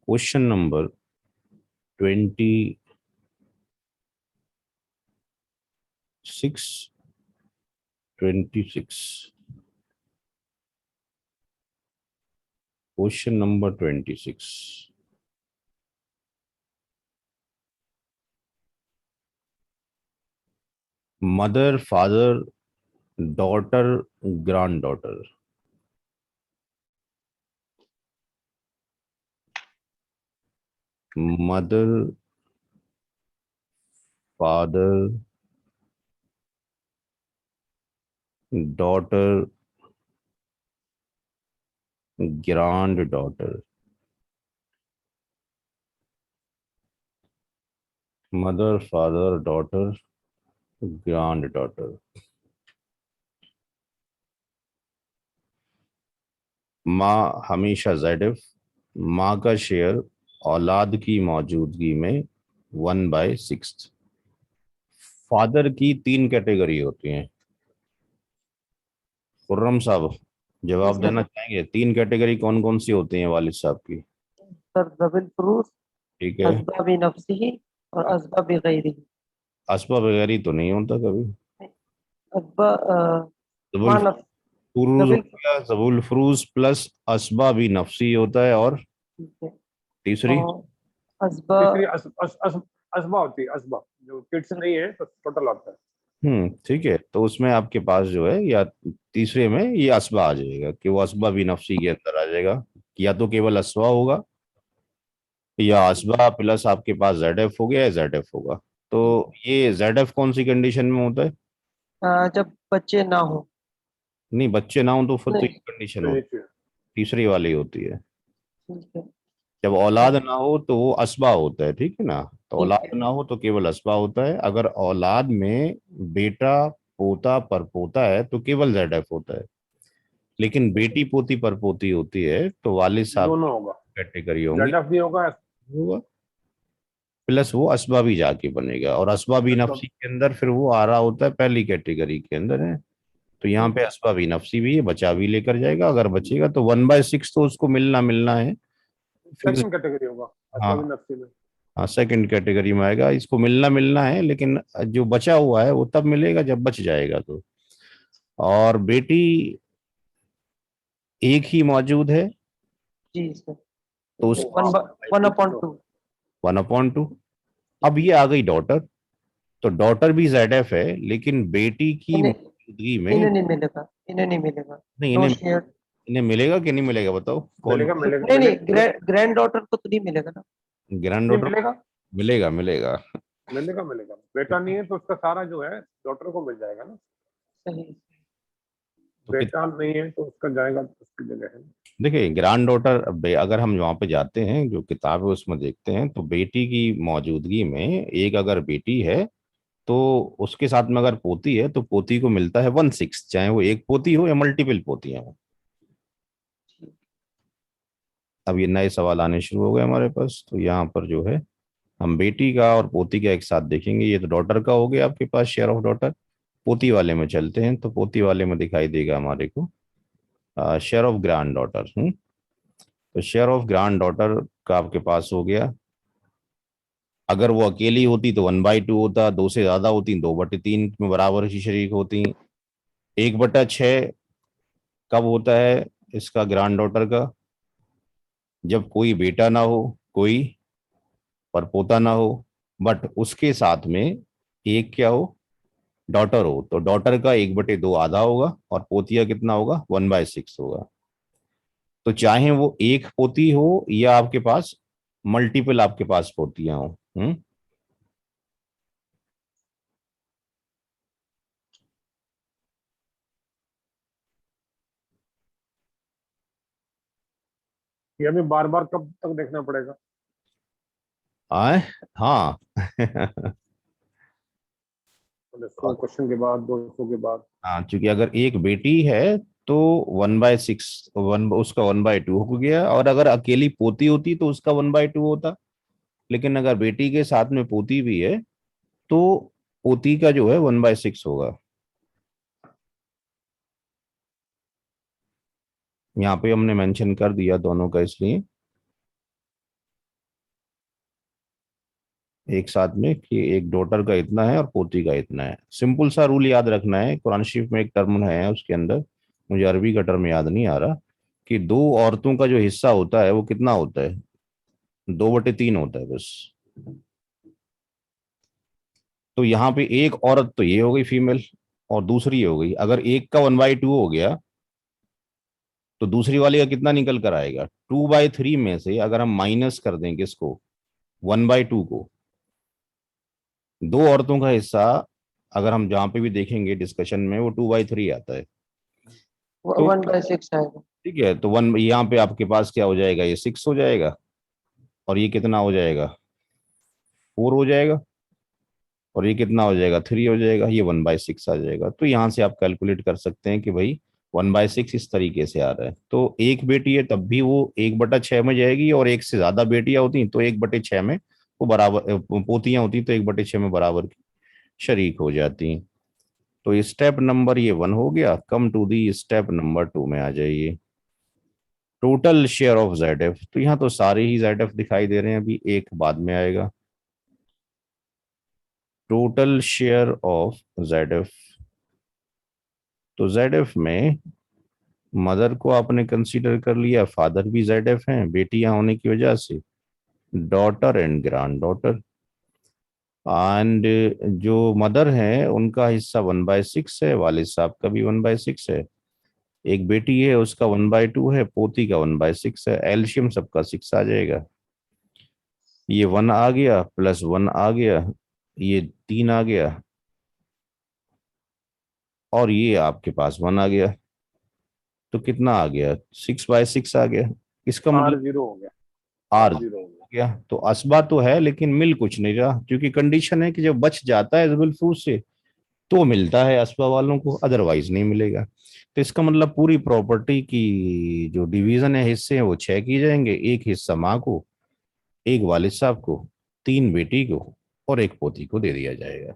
Question number 26 question number 26। Mother, father, daughter, grand daughter. Mother, father, daughter, grand daughter. Mother, father, daughter, grand daughter. माँ हमेशा ZF। माँ का share औलाद की मौजूदगी में 1/6। फादर की 3 कैटेगरी होती हैं। खुर्रम साहब यस जवाब सर। देना चाहेंगे? 3 कैटेगरी कौन कौन सी होती हैं वालिद साहब की? सर जबिल फरूज, ठीक है। असबाबी नफ्सी और असबाबी गैरी। असबा वगैरह तो नहीं होता कभी। असबा जबुल माँ नफ्स फुरूज हो जबिल गया, जबुल फुरूज प्लस असबा भी नफसी होता है। और ठीक है। तीसरी? और असबा तीसरी असबा होती है। असबा जो किड्स नहीं है तो टोटल होता है। ठीक है। तो उसमें आपके पास जो है, या तीसरे में ये असबा आ जाएगा कि वो असबा भी नफसी के अंदर आ जाएगा। या तो केवल असबा होगा, या असबा प्लस आपके पास ZF हो गया, या ZF होगा। तो ये ZF कौन सी कंडीशन में होता है? जब बच्चे ना हो। नहीं, बच्चे ना हो तो फिर तो नहीं। ये कंडीशन नहीं होती चाहिए। है, तीसरी वाली होती है। ठीक है। जब औलाद और ना हो तो वो असबा होता है, ठीक है ना। तो ठीक औलाद है। ना हो तो केवल असबा होता है। अगर औलाद में बेटा, पोता, परपोता है तो केवल ZF होता है। लेकिन बेटी, पोती, परपोती होती है तो वालिद साहब दोनों की होगा। कैटेगरी होंगी। जेडएफ भी होगा। होगा प्लस वो असबा भी जाके बनेगा, और असबा भी असबा। नफसी के अंदर फिर वो आ रहा होता है, पहली कैटेगरी के अंदर है। तो यहाँ पे असबा भी नफसी भी है, बचा भी लेकर जाएगा। अगर बचेगा तो 1/6 तो उसको मिलना मिलना है। फिक्स। सेकंड कैटेगरी होगा असबा भी हाँ। नफ्सी में। हाँ, सेकंड कैटेगरी में आएगा। इसको मिलना मिलना है, लेकिन जो बचा हुआ है वो तब मिलेगा जब बच जाएगा तो। और बेटी एक ही मौजूद है जी सर। तो हाँ। उसकी वन अपॉन टू। 1/2। अब ये आ गई डॉटर। तो डॉटर भी ZF है, लेकिन बेटी की इन्हें मौजूदगी में। इन्हें नहीं मिलेगा, इन्हें नहीं मिलेगा। नहीं, नो इन्हें शेयर। इन्हें मिलेगा कि नहीं मिलेगा बताओ कौन? मिलेगा मिलेगा नहीं नहीं, मिलेगा। ग्रैंड डॉटर को तो नहीं मिलेगा ना। ग्रैंड नहीं डॉटर? मिलेगा। मिलेगा मिलेगा। मिलेगा मिलेगा। बेटा नहीं है तो उसका सारा जो है डॉटर को मिल जाएगा ना। सही। तो बेटा कितना? नहीं है तो उसका जाएगा उसकी जगह है। देखिए, ग्रैंड डॉटर अगर हम वहाँ पे जाते हैं, जो किताब है उसमें देखते हैं, तो बेटी की मौजूदगी में एक अगर बेटी है तो उसके साथ में अगर पोती है तो पोती को मिलता है 1/6, चाहे वो एक पोती हो या मल्टीपल पोतियां हो। अब ये नए सवाल आने शुरू हो गए हमारे पास। तो यहाँ पर जो है हम बेटी का और पोती का एक साथ देखेंगे। ये तो डॉटर का हो गया आपके पास, शेयर ऑफ डॉटर। पोती वाले में चलते हैं, तो पोती वाले में दिखाई देगा हमारे को शेयर ऑफ ग्रैंड डॉटर। तो शेयर ऑफ ग्रैंड डॉटर का आपके पास हो गया। अगर वो अकेली होती तो 1/2 होता, दो से ज्यादा होती 2/3 में बराबर ही शरीक होती। 1/6 कब होता है इसका, ग्रैंड डॉटर का? जब कोई बेटा ना हो, कोई परपोता ना हो, बट उसके साथ में एक क्या हो, डॉटर हो। तो डॉटर का 1/2 आधा होगा, और पोतिया कितना होगा, 1/6 होगा। तो चाहे वो एक पोती हो या आपके पास मल्टीपल आपके पास पोतियां हो। ये हमें बार बार कब तक देखना पड़ेगा? आए? हाँ। मतलब 100 क्वेश्चन के बाद 200 के बाद। हाँ, क्योंकि अगर एक बेटी है तो 1/6, उसका 1/2 हो गया। और अगर अकेली पोती होती तो उसका 1/2 होता। लेकिन अगर बेटी के साथ में पोती भी है तो पोती का जो है 1/6 होगा। यहाँ पे हमने मेंशन कर दिया दोनों का, इसलिए एक साथ में कि एक डॉटर का इतना है और पोती का इतना है। सिंपल सा रूल याद रखना है, कुरान शरीफ में एक टर्म है उसके अंदर, मुझे अरबी का टर्म याद नहीं आ रहा, कि दो औरतों का जो हिस्सा होता है वो कितना होता है, 2/3 होता है बस। तो यहाँ पे एक औरत तो ये हो गई फीमेल, और दूसरी हो गई, अगर एक का 1/2 हो गया तो दूसरी वाली का कितना निकल कर आएगा, 2/3 में से अगर हम माइनस कर दें किसको, 1/2 को, दो औरतों का हिस्सा अगर हम जहां पे भी देखेंगे डिस्कशन में वो 2/3 आता है। तो 1/6 आएगा। ठीक है, तो वन यहाँ पे आपके पास क्या हो जाएगा, ये 6 हो जाएगा, और ये कितना हो जाएगा, 4 हो जाएगा, और ये कितना हो जाएगा, 3 हो जाएगा, ये 1/6 आ जाएगा। तो यहाँ से आप कैलकुलेट कर सकते हैं कि भाई 1/6 इस तरीके से आ रहा है। तो एक बेटी है तब भी वो 1/6 में जाएगी, और एक से ज्यादा बेटियां होती तो 1/6 में वो बराबर, पोतियां होती तो 1/6 में बराबर की शरीक हो जाती। तो स्टेप नंबर ये 1 हो गया। Come to the step number 2 में आ जाइए। Total share of Z F, तो यहाँ तो सारे ही जेड एफ दिखाई दे रहे हैं, अभी एक बाद में आएगा। Total share of Z F, तो जेड एफ में मदर को आपने कंसीडर कर लिया, फादर भी जेड एफ हैं बेटियां होने की वजह से, daughter and grand daughter. And जो मदर है उनका हिस्सा 1/6 है, वालिद साहब का भी 1/6 है, एक बेटी है उसका 1/2 है, पोती का 1/6 है, एल्शियम सबका 6 आ जाएगा। ये 1 आ गया, प्लस 1 आ गया, ये 3 आ गया, और ये आपके पास 1 आ गया, तो कितना आ गया, 6/6 आ गया। इसका आर मतलब जीरो हो गया, आर आर जीरो हो गया। हो गया। तो असबा तो है लेकिन मिल कुछ नहीं रहा, क्योंकि कंडीशन है कि जब बच जाता है एडिबल फ्रूट से तो मिलता है असबा वालों को, अदरवाइज नहीं मिलेगा। तो इसका मतलब पूरी प्रॉपर्टी की जो डिवीजन है, हिस्से हैं, वो 6 किए जाएंगे, एक हिस्सा माँ को, एक वालिद साहब को, 3 बेटी को, और एक पोती को दे दिया जाएगा।